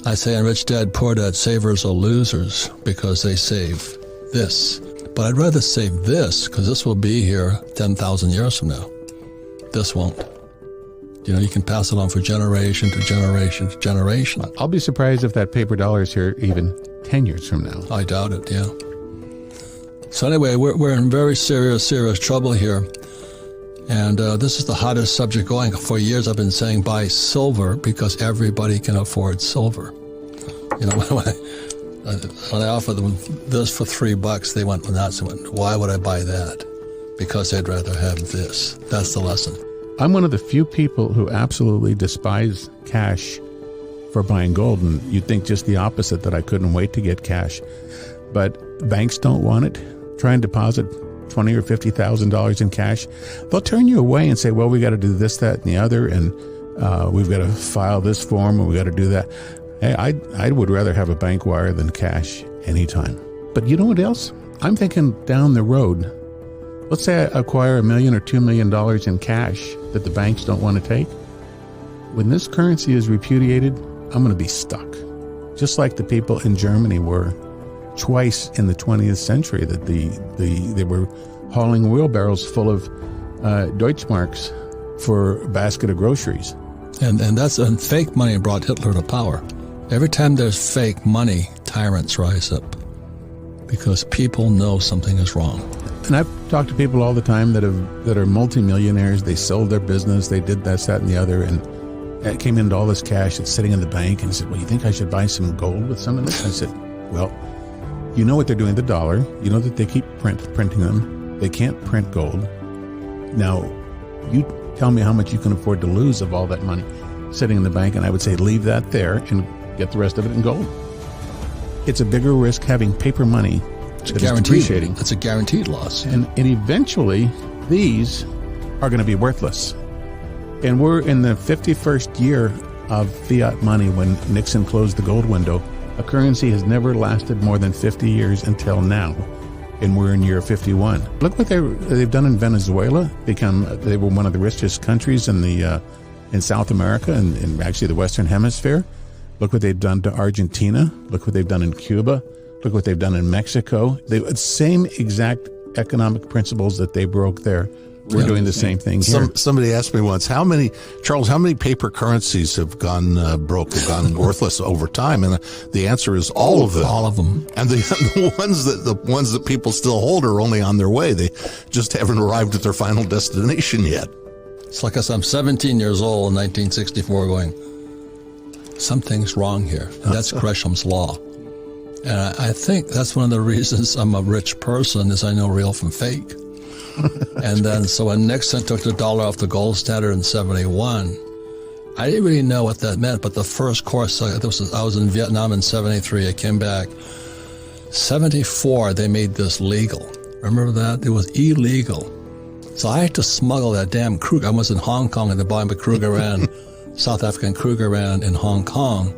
I say in Rich Dad, Poor Dad, savers are losers because they save this. But I'd rather save this because this will be here 10,000 years from now. This won't. You can pass it on for generation to generation to generation. I'll be surprised if that paper dollar is here even 10 years from now. I doubt it, yeah. So anyway, we're in very serious trouble here. And this is the hottest subject going. For years I've been saying buy silver because everybody can afford silver. When I offered them this for $3, they went nuts. They went, why would I buy that? Because they'd rather have this. That's the lesson. I'm one of the few people who absolutely despise cash for buying gold, and you'd think just the opposite, that I couldn't wait to get cash. But banks don't want it. Try and deposit $20,000 or $50,000 in cash. They'll turn you away and say, well, we got to do this, that, and the other, and we've got to file this form, and we got to do that. Hey, I would rather have a bank wire than cash anytime. But you know what else? I'm thinking down the road. Let's say I acquire $1 million or $2 million in cash that the banks don't want to take. When this currency is repudiated, I'm going to be stuck. Just like the people in Germany were twice in the 20th century, that they were hauling wheelbarrows full of Deutschmarks for a basket of groceries. And fake money brought Hitler to power. Every time there's fake money, tyrants rise up because people know something is wrong. And I've talked to people all the time that are multimillionaires. They sold their business. They did this, that, and the other. And it came into all this cash that's sitting in the bank. And I said, well, you think I should buy some gold with some of this? I said, well, you know what they're doing with the dollar. You know that they keep printing them. They can't print gold. Now, you tell me how much you can afford to lose of all that money sitting in the bank. And I would say, leave that there and get the rest of it in gold. It's a bigger risk having paper money. It's depreciating. It's a guaranteed loss. And eventually, these are going to be worthless. And we're in the 51st year of fiat money when Nixon closed the gold window. A currency has never lasted more than 50 years until now. And we're in year 51. Look what they've done in Venezuela. They were one of the richest countries in South America and actually the Western Hemisphere. Look what they've done to Argentina. Look what they've done in Cuba. Look what they've done in Mexico. The same exact economic principles that they broke there. We're doing the same thing here. Somebody asked me once, how many paper currencies have gone broke, have gone worthless over time? And the answer is all of them. All of them. And the ones that people still hold are only on their way. They just haven't arrived at their final destination yet. It's like I'm 17 years old in 1964 going, something's wrong here. And that's Gresham's law. And I think that's one of the reasons I'm a rich person is I know real from fake. And then, so when Nixon took the dollar off the gold standard in 71, I didn't really know what that meant, but the first course, I was in Vietnam in 73, I came back. 74, they made this legal. Remember that? It was illegal. So I had to smuggle that damn Kruger. I was in Hong Kong at the bottom of Krugerrand, South African Krugerrand in Hong Kong.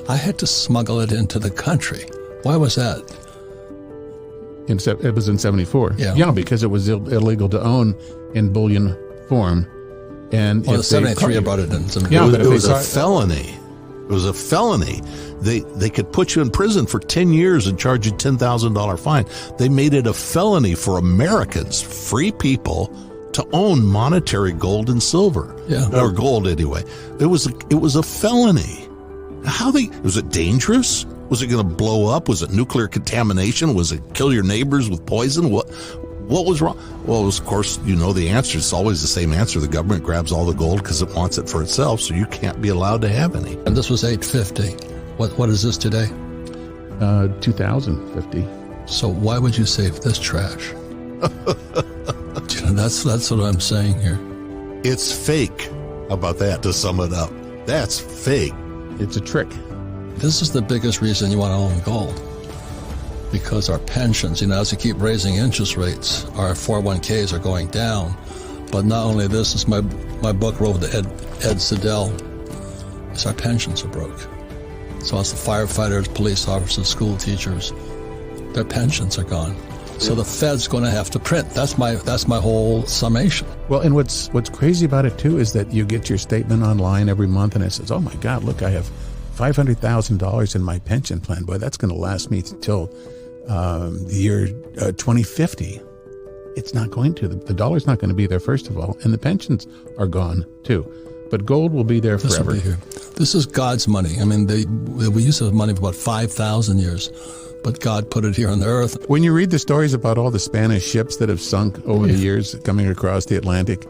I had to smuggle it into the country. Why was that? It was in 74. Yeah, because it was illegal to own in bullion form. And in 73, I brought it in. It was a felony. It was a felony. They could put you in prison for 10 years and charge you $10,000 fine. They made it a felony for Americans, free people, to own monetary gold and silver. Yeah. Or gold anyway. It was a felony. Was it dangerous? Was it going to blow up? Was it nuclear contamination? Was it kill your neighbors with poison? What was wrong? Well, it was, of course, the answer. It's always the same answer. The government grabs all the gold because it wants it for itself, so you can't be allowed to have any. And this was $850. What is this today? $2,050. So why would you save this trash? That's what I'm saying here. It's fake. How about that, to sum it up? That's fake. It's a trick. This is the biggest reason you want to own gold. Because our pensions, as we keep raising interest rates, our 401ks are going down. But not only this, is my book wrote with Ed Siddell, is our pensions are broke. So as the firefighters, police officers, school teachers, their pensions are gone. So the Fed's going to have to print. That's my whole summation. Well, and what's crazy about it too is that you get your statement online every month and it says, oh my God, look, I have $500,000 in my pension plan. Boy, that's going to last me till the year 2050. It's not going to. The dollar's not going to be there, first of all, and the pensions are gone too. But gold will be there forever. This is God's money. I mean, we used to have money for about 5,000 years, but God put it here on the earth. When you read the stories about all the Spanish ships that have sunk over the years coming across the Atlantic,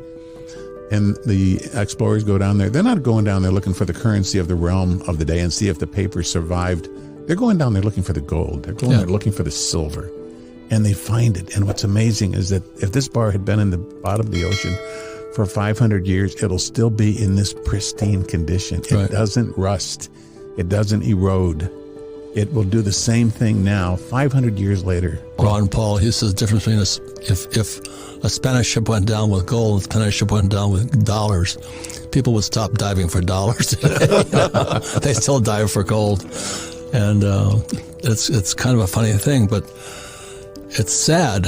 and the explorers go down there, they're not going down there looking for the currency of the realm of the day and see if the paper survived. They're going down there looking for the gold. They're going there looking for the silver. And they find it. And what's amazing is that if this bar had been in the bottom of the ocean for 500 years, it'll still be in this pristine condition. It doesn't rust. It doesn't erode. It will do the same thing now, 500 years later. Ron Paul, he says the difference between if a Spanish ship went down with gold and a Spanish ship went down with dollars, people would stop diving for dollars. They still dive for gold. And it's kind of a funny thing, but it's sad